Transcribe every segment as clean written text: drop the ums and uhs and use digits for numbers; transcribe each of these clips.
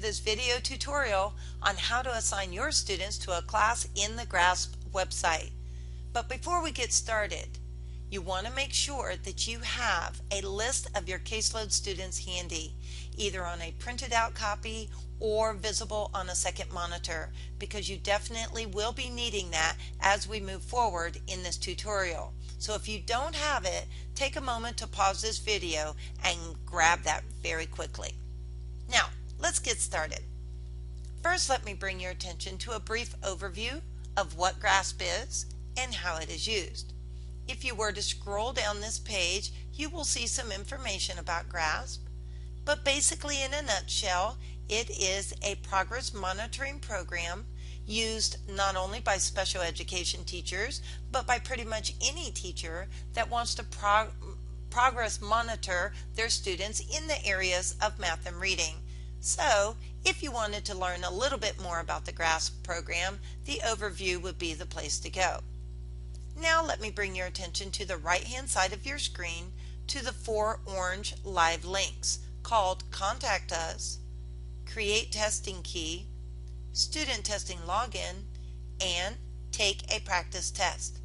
this video tutorial on how to assign your students to a class in the G.R.A.S.P website. But before we get started, you want to make sure that you have a list of your caseload students handy, either on a printed out copy or visible on a second monitor, because you definitely will be needing that as we move forward in this tutorial. So if you don't have it, take a moment to pause this video and grab that very quickly. Now, let's get started. First, let me bring your attention to a brief overview of what G.R.A.S.P is and how it is used. If you were to scroll down this page, you will see some information about G.R.A.S.P. But basically, in a nutshell, it is a progress monitoring program used not only by special education teachers, but by pretty much any teacher that wants to progress monitor their students in the areas of math and reading. So, if you wanted to learn a little bit more about the G.R.A.S.P program, the overview would be the place to go. Now let me bring your attention to the right hand side of your screen to the 4 orange live links called Contact Us, Create Testing Key, Student Testing Login, and Take a Practice Test.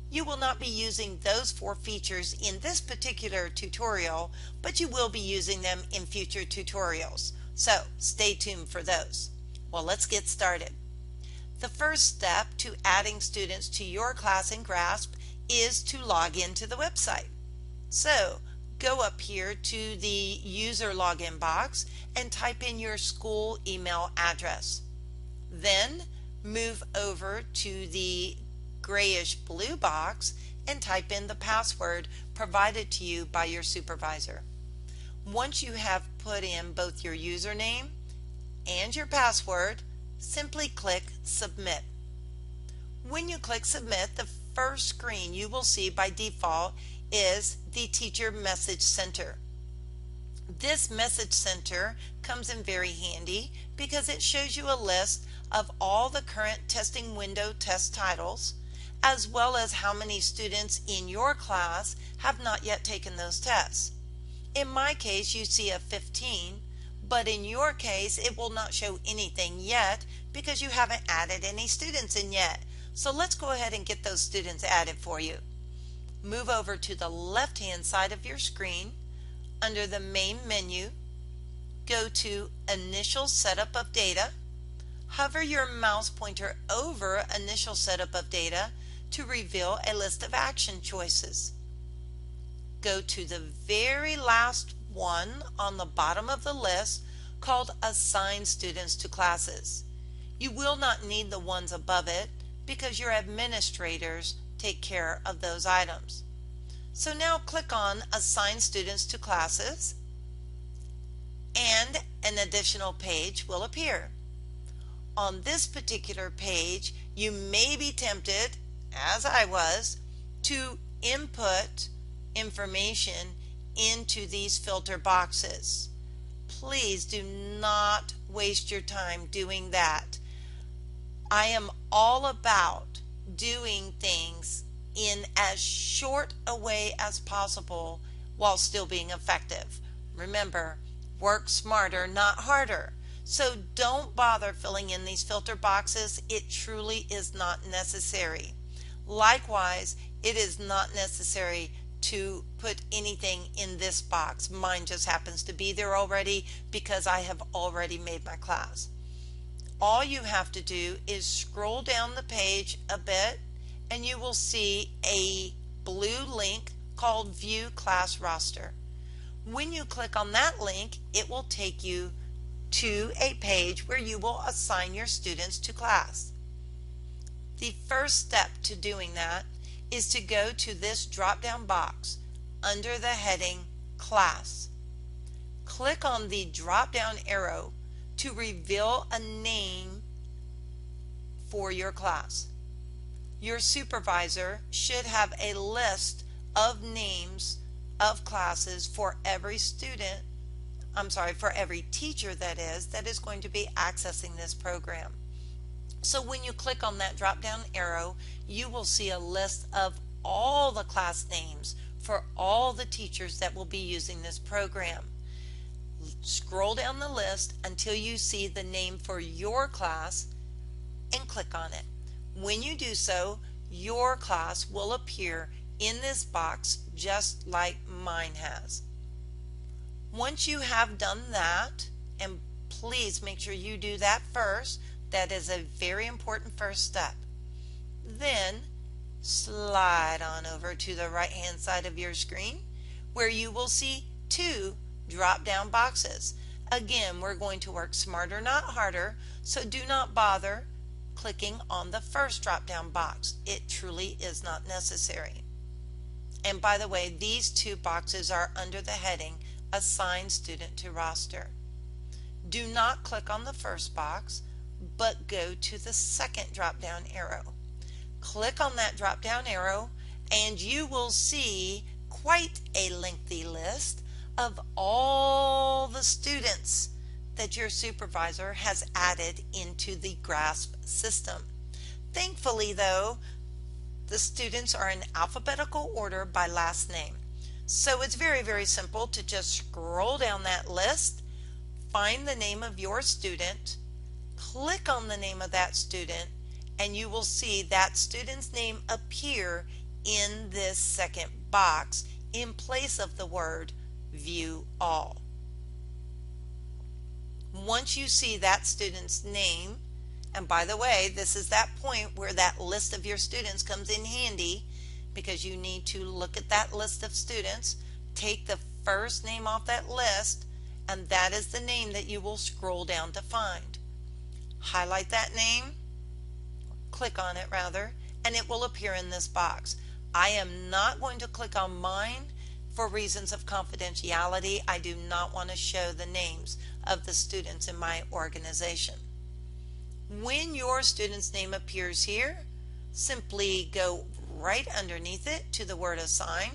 You will not be using those 4 features in this particular tutorial, but you will be using them in future tutorials. So stay tuned for those. Well, let's get started. The first step to adding students to your class in G.R.A.S.P is to log into the website. So go up here to the user login box and type in your school email address. Then move over to the grayish blue box and type in the password provided to you by your supervisor. Once you have put in both your username and your password, simply click Submit. When you click Submit, the first screen you will see by default is the Teacher Message Center. This Message Center comes in very handy because it shows you a list of all the current testing window test titles, as well as how many students in your class have not yet taken those tests. In my case, you see a 15, but in your case, it will not show anything yet because you haven't added any students in yet. So let's go ahead and get those students added for you. Move over to the left-hand side of your screen. Under the main menu, go to Initial Setup of Data. Hover your mouse pointer over Initial Setup of Data to reveal a list of action choices. Go to the very last one on the bottom of the list called Assign Students to Classes. You will not need the ones above it because your administrators take care of those items. So now click on Assign Students to Classes and an additional page will appear. On this particular page, you may be tempted, as I was, to input information into these filter boxes. Please do not waste your time doing that. I am all about doing things in as short a way as possible while still being effective. Remember, work smarter, not harder. So don't bother filling in these filter boxes. It truly is not necessary. Likewise, it is not necessary to put anything in this box. Mine just happens to be there already because I have already made my class. All you have to do is scroll down the page a bit and you will see a blue link called View Class Roster. When you click on that link, it will take you to a page where you will assign your students to class. The first step to doing that is to go to this drop-down box under the heading Class. Click on the drop-down arrow to reveal a name for your class. Your supervisor should have a list of names of classes for every student, for every teacher that is going to be accessing this program. So when you click on that drop down arrow, you will see a list of all the class names for all the teachers that will be using this program. Scroll down the list until you see the name for your class and click on it. When you do so, your class will appear in this box just like mine has. Once you have done that, and please make sure you do that first, that is a very important first step. Then slide on over to the right hand side of your screen where you will see two drop down boxes. Again, we're going to work smarter, not harder, so do not bother clicking on the first drop down box. It truly is not necessary. And by the way, these two boxes are under the heading Assign Student to Roster. Do not click on the first box, but go to the second drop down arrow. Click on that drop down arrow and you will see quite a lengthy list of all the students that your supervisor has added into the G.R.A.S.P system. Thankfully though, the students are in alphabetical order by last name. So it's very simple to just scroll down that list, find the name of your student, click on the name of that student, and you will see that student's name appear in this second box in place of the word View All. Once you see that student's name, and by the way, this is that point where that list of your students comes in handy, because you need to look at that list of students, take the first name off that list, and that is the name that you will scroll down to find. Highlight that name, click on it rather, and it will appear in this box. I am not going to click on mine for reasons of confidentiality. I do not want to show the names of the students in my organization. When your student's name appears here, simply go right underneath it to the word Assign,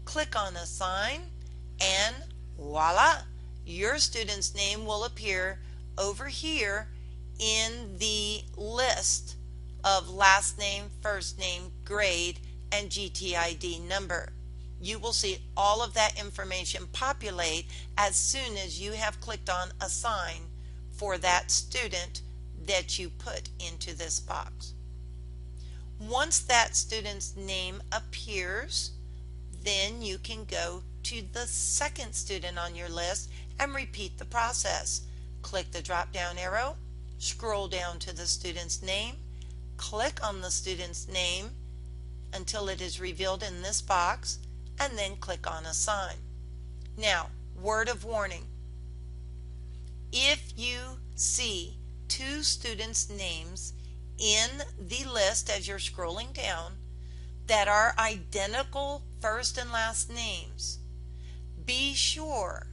click on Assign, and voila, your student's name will appear over here in the list of last name, first name, grade, and GTID number. You will see all of that information populate as soon as you have clicked on Assign for that student that you put into this box. Once that student's name appears, then you can go to the second student on your list and repeat the process. Click the drop down arrow, scroll down to the student's name, click on the student's name until it is revealed in this box, and then click on Assign. Now, word of warning. If you see two students' names in the list as you're scrolling down that are identical first and last names, be sure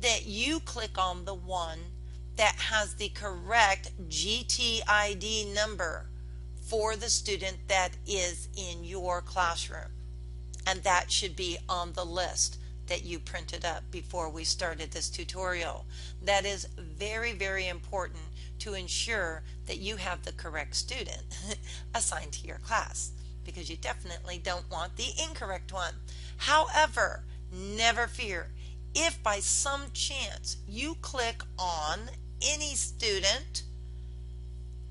that you click on the one that has the correct GTID number for the student that is in your classroom. And that should be on the list that you printed up before we started this tutorial. That is very important to ensure that you have the correct student assigned to your class, because you definitely don't want the incorrect one. However, never fear. If by some chance you click on any student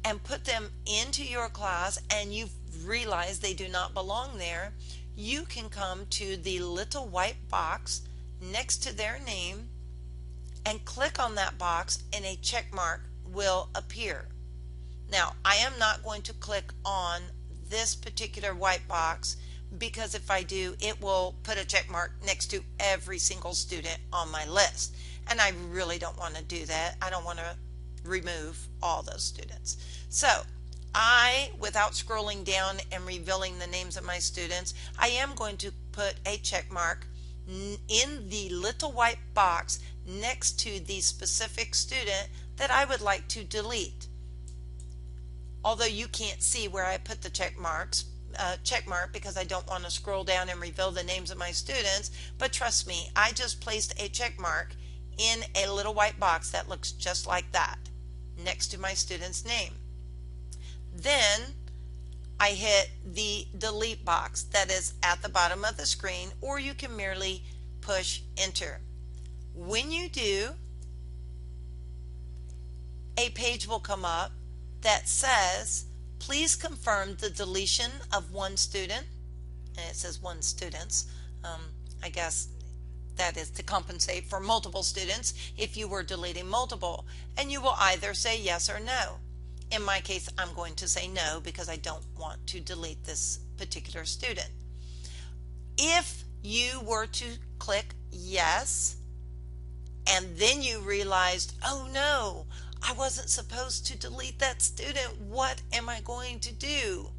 and put them into your class and you realize they do not belong there, you can come to the little white box next to their name and click on that box, and a check mark will appear. Now, I am not going to click on this particular white box, because if I do, it will put a check mark next to every single student on my list, and I really don't want to do that. I don't want to remove all those students. So without scrolling down and revealing the names of my students, I am going to put a check mark in the little white box next to the specific student that I would like to delete. Although you can't see where I put the check mark because I don't want to scroll down and reveal the names of my students, but trust me, I just placed a check mark in a little white box that looks just like that next to my student's name. Then I hit the delete box that is at the bottom of the screen, or you can merely push enter. When you do, a page will come up that says, please confirm the deletion of one student, and it says one student's. I guess that is to compensate for multiple students if you were deleting multiple, and you will either say yes or no. In my case, I'm going to say no because I don't want to delete this particular student. If you were to click yes, and then you realized, oh no, I wasn't supposed to delete that student, what am I going to do?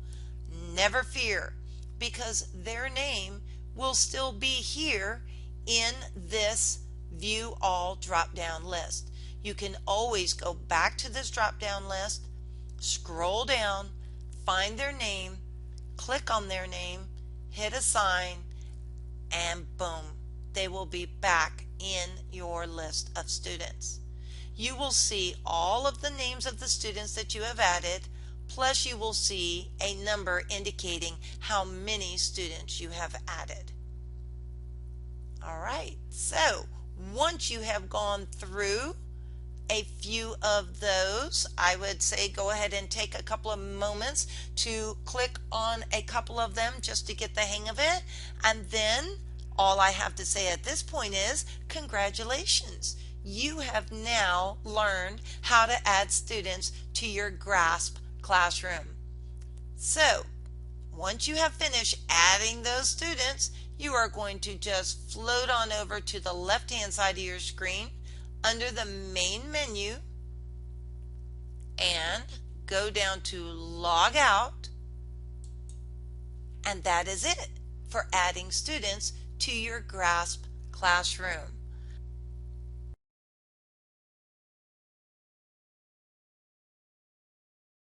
Never fear, because their name will still be here in this view all drop down list. You can always go back to this drop down list, scroll down, find their name, click on their name, hit assign, and boom, they will be back in your list of students. You will see all of the names of the students that you have added, plus you will see a number indicating how many students you have added. Alright, so once you have gone through a few of those, I would say go ahead and take a couple of moments to click on a couple of them just to get the hang of it, and then all I have to say at this point is congratulations. You have now learned how to add students to your G.R.A.S.P classroom. So once you have finished adding those students, you are going to just float on over to the left hand side of your screen under the main menu and go down to log out, and that is it for adding students to your G.R.A.S.P classroom.